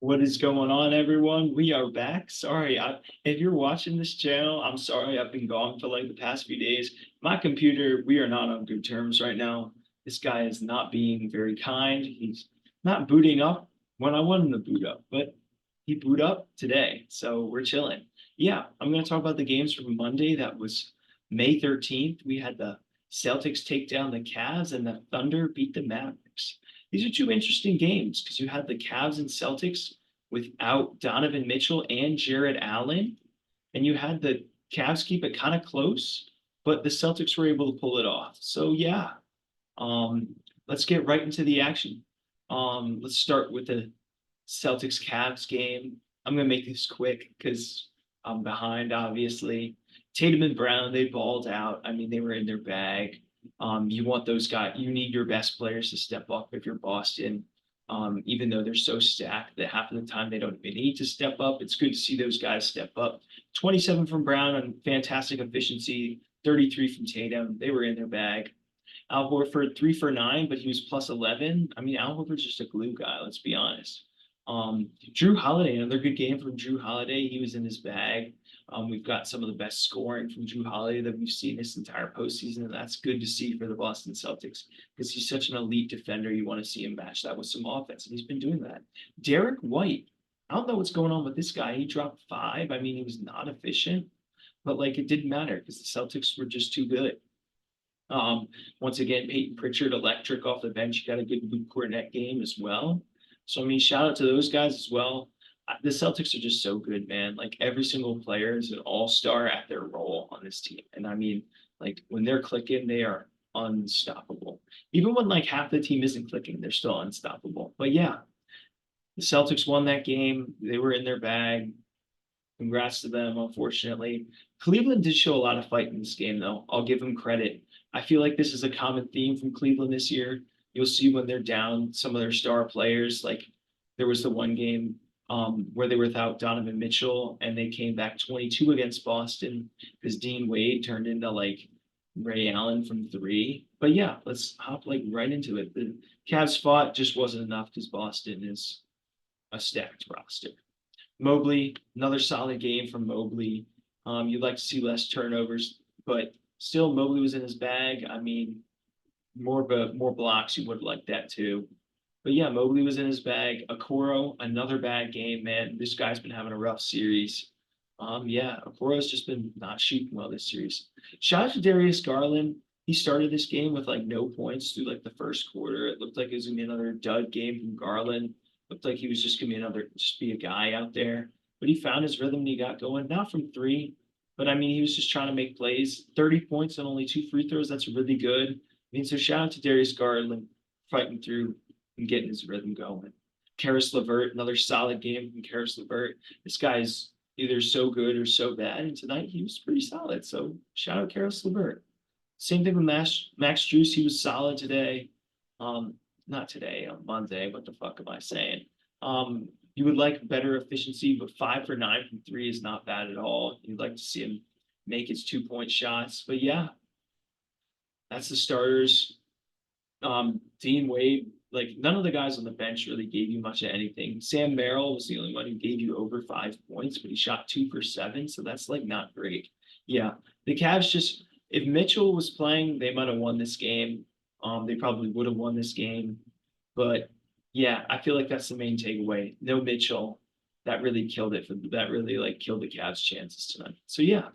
What is going on, everyone? We are back. Sorry, if you're watching this channel, I'm sorry I've been gone for like the past few days. My computer, we are not on good terms right now. This guy is not being very kind. He's not booting up when I want him to boot up, but he boot up today, so we're chilling. Yeah, I'm going to talk about the games from Monday. That was May 13th. We had the Celtics take down the Cavs and the Thunder beat the Mavericks. These are two interesting games because you had the Cavs and Celtics without Donovan Mitchell and Jared Allen, and you had the Cavs keep it kind of close, but the Celtics were able to pull it off. So yeah, um, let's get right into the action. Let's start with the Celtics Cavs game. I'm gonna make this quick because I'm behind, obviously. Tatum and Brown, they balled out. I mean, they were in their bag. You want those guys, you need your best players to step up if you're Boston. Even though they're so stacked that half of the time they don't even need to step up. It's good to see those guys step up. 27 from Brown on fantastic efficiency, 33 from Tatum. They were in their bag. Al Horford 3 for 9, but he was plus 11. I mean, Al Horford's just a glue guy. Let's be honest. Drew Holiday, another good game from Drew Holiday. He was in his bag. We've got some of the best scoring from Drew Holiday that we've seen this entire postseason, and that's good to see for the Boston Celtics because he's such an elite defender. You want to see him match that with some offense, and he's been doing that. Derek White, I don't know what's going on with this guy. He dropped 5. I mean, he was not efficient, but like it didn't matter because the Celtics were just too good. Um, Once again, Peyton Pritchard, electric off the bench. He got a good Luke Cornett game as well. So, I mean, shout out to those guys as well. The Celtics are just so good, man. Like every single player is an all-star at their role on this team. And I mean, like when they're clicking, they are unstoppable. Even when like half the team isn't clicking, they're still unstoppable. But yeah, the Celtics won that game. They were in their bag. Congrats to them, unfortunately. Cleveland did show a lot of fight in this game, though. I'll give them credit. I feel like this is a common theme from Cleveland this year. You'll see when they're down some of their star players. Like there was the one game where they were without Donovan Mitchell and they came back 22 against Boston because Dean Wade turned into like Ray Allen from 3. But yeah, let's hop like right into it. The Cavs fought just wasn't enough because Boston is a stacked roster. Mobley, another solid game from Mobley. You'd like to see less turnovers, but still Mobley was in his bag. I mean, more blocks, you would like that too. But yeah, Mobley was in his bag. Okoro, another bad game, man. This guy's been having a rough series. Yeah, Okoro's just been not shooting well this series. Shout out to Darius Garland. He started this game with like no points through like the first quarter. It looked like it was gonna be another dud game from Garland. Looked like he was just gonna be another just be a guy out there. But he found his rhythm and he got going. Not from 3, but I mean he was just trying to make plays. 30 points and only 2 free throws. That's really good. I mean, so shout out to Darius Garland fighting through and getting his rhythm going. Karis LeVert, another solid game from Karis LeVert. This guy's either so good or so bad, and tonight he was pretty solid. So shout out Karis LeVert. Same thing with Max Juice. He was solid today. Um, Not today, on Monday. What the fuck am I saying? You would like better efficiency, but 5 for 9 from 3 is not bad at all. You'd like to see him make his 2-point shots. But yeah, that's the starters. Dean Wade, like none of the guys on the bench really gave you much of anything. Sam Merrill was the only one who gave you over 5 points, but he shot 2 for 7, so that's like not great. Yeah, the Cavs just if Mitchell was playing, they might have won this game. They probably would have won this game, but yeah, I feel like that's the main takeaway. No Mitchell, that really killed it for that really like killed the Cavs' chances tonight. So yeah,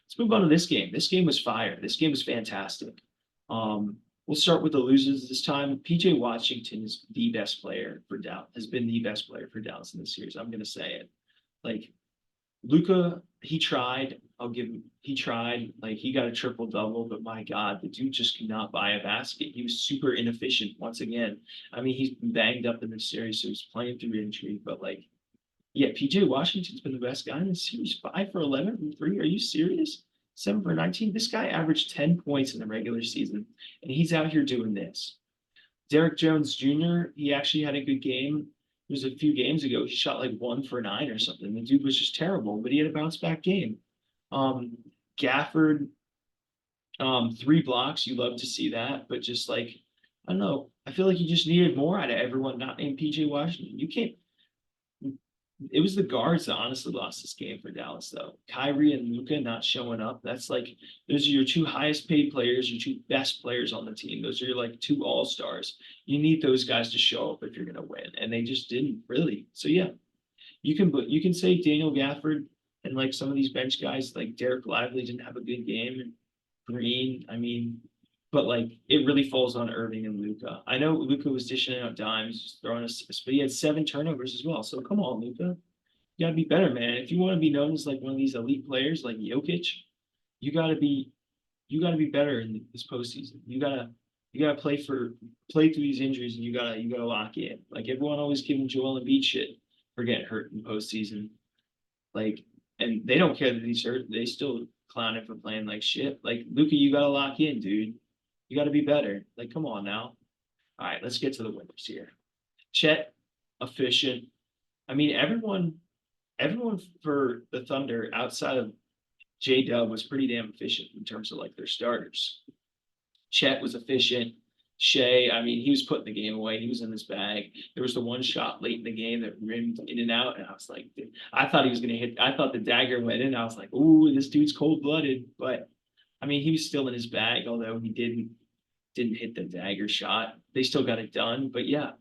let's move on to this game. This game was fire. This game was fantastic. Um, We'll start with the losers this time. PJ Washington is the best player for Dallas, has been the best player for Dallas in this series. I'm going to say it. Like Luka, he tried. I'll give him, he tried. Like he got a triple double, but my God, the dude just could not buy a basket. He was super inefficient once again. I mean, he's been banged up in this series, so he's playing through injury, but like, yeah, PJ Washington's been the best guy in the series. 5 for 11 from 3. Are you serious? 7 for 19. This guy averaged 10 points in the regular season, and he's out here doing this. Derek Jones Jr., he actually had a good game. It was a few games ago. He shot like 1 for 9 or something. The dude was just terrible, but he had a bounce back game. Um, Gafford, 3 blocks. You love to see that, but just like, I don't know. I feel like you just needed more out of everyone not named PJ Washington. You can't It was the guards that honestly lost this game for Dallas, though. Kyrie and Luka not showing up. That's like those are your two highest paid players, your two best players on the team. Those are your like two all stars. You need those guys to show up if you're gonna win, and they just didn't really. So yeah, you can say Daniel Gafford and like some of these bench guys like Derek Lively didn't have a good game, and Green. I mean, but like it really falls on Irving and Luka. I know Luka was dishing out dimes, just throwing assists, but he had 7 turnovers as well. So come on, Luka, you gotta be better, man. If you want to be known as like one of these elite players like Jokic, you gotta be you gotta be better in this postseason. You gotta play through these injuries, and you gotta lock in. Like everyone always giving Joel Embiid shit for getting hurt in postseason. Like, and they don't care that he's hurt. They still clown him for playing like shit. Like Luka, you gotta lock in, dude. You gotta be better. Like, come on now. All right, let's get to the winners here. Chet, efficient. I mean, everyone for the Thunder outside of J Dub was pretty damn efficient in terms of like their starters. Chet was efficient. Shea, I mean, he was putting the game away. He was in his bag. There was the one shot late in the game that rimmed in and out, and I was like, dude, I thought he was gonna hit. I thought the dagger went in. I was like, ooh, this dude's cold blooded. But I mean, he was still in his bag, although he didn't hit the dagger shot. They still got it done. But yeah,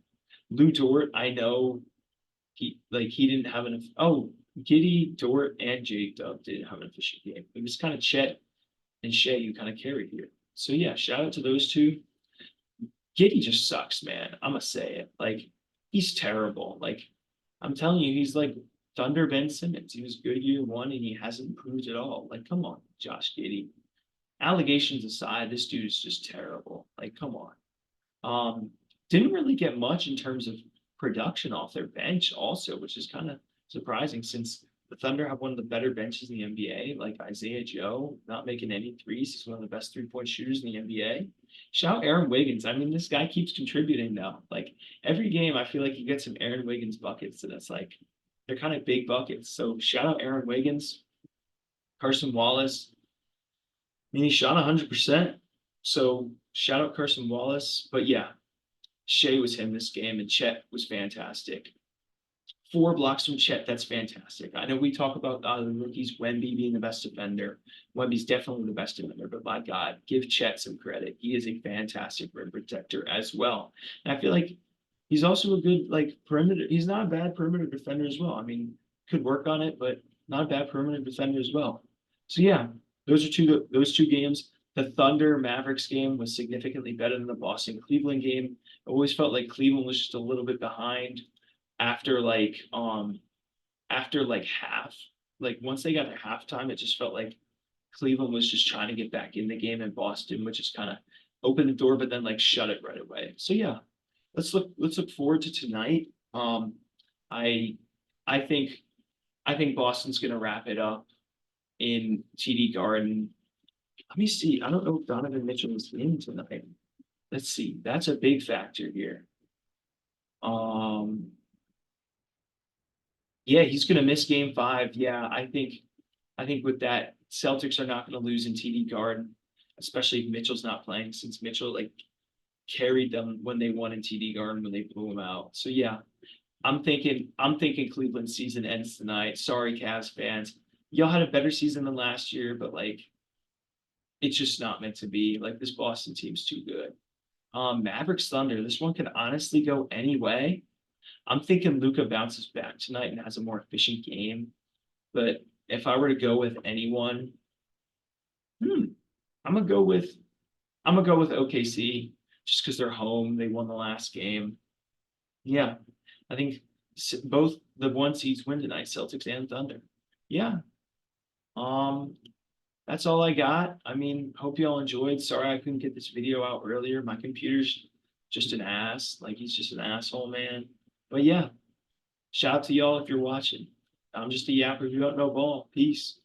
Lou Dort, I know he didn't have enough. Oh, Giddy, Dort, and Jake Dub didn't have an efficient game. It was kind of Chet and Shea who kind of carried here. So yeah, shout out to those two. Giddy just sucks, man. I'm gonna say it. Like he's terrible. Like I'm telling you, he's like Thunder Ben Simmons. He was good year one and he hasn't improved at all. Like, come on, Josh Giddy. Allegations aside, this dude is just terrible. Like, come on. Didn't really get much in terms of production off their bench, also, which is kind of surprising since the Thunder have one of the better benches in the NBA. Like Isaiah Joe, not making any threes. He's one of the best 3-point shooters in the NBA. Shout Aaron Wiggins. I mean, this guy keeps contributing now. Like every game, I feel like you get some Aaron Wiggins buckets, and it's like they're kind of big buckets. So shout out Aaron Wiggins, Carson Wallace. I mean, he shot 100%. So shout out Carson Wallace. But yeah, Shea was him this game, and Chet was fantastic. 4 blocks from Chet, that's fantastic. I know we talk about the rookies, Wemby being the best defender. Wemby's definitely the best defender, but my God, give Chet some credit. He is a fantastic rim protector as well. And I feel like he's also a good like perimeter. He's not a bad perimeter defender as well. I mean, could work on it, but not a bad perimeter defender as well. So yeah, those two games. The Thunder Mavericks game was significantly better than the Boston Cleveland game. I always felt like Cleveland was just a little bit behind after half. Like once they got to halftime, it just felt like Cleveland was just trying to get back in the game, and Boston would just kind of open the door, but then like shut it right away. So yeah, let's look forward to tonight. I I think I think Boston's gonna wrap it up in TD Garden. Let me see. I don't know if Donovan Mitchell is in tonight. Let's see. That's a big factor here. Um, yeah, he's gonna miss game 5. Yeah, I think with that, Celtics are not gonna lose in TD Garden, especially if Mitchell's not playing, since Mitchell like carried them when they won in TD Garden when they blew them out. So yeah, I'm thinking Cleveland season ends tonight. Sorry, Cavs fans. Y'all had a better season than last year, but like it's just not meant to be. Like this Boston team's too good. Mavericks Thunder. This one could honestly go any way. I'm thinking Luca bounces back tonight and has a more efficient game. But if I were to go with anyone, hmm, I'm gonna go with I'm gonna go with OKC just because they're home. They won the last game. Yeah, I think both the one seeds win tonight, Celtics and Thunder. Yeah. Um, that's all I got. I mean, hope you all enjoyed. Sorry I couldn't get this video out earlier. My computer's just an ass. Like he's just an asshole, man. But yeah, shout out to y'all if you're watching. I'm just a yapper who don't know ball. Peace.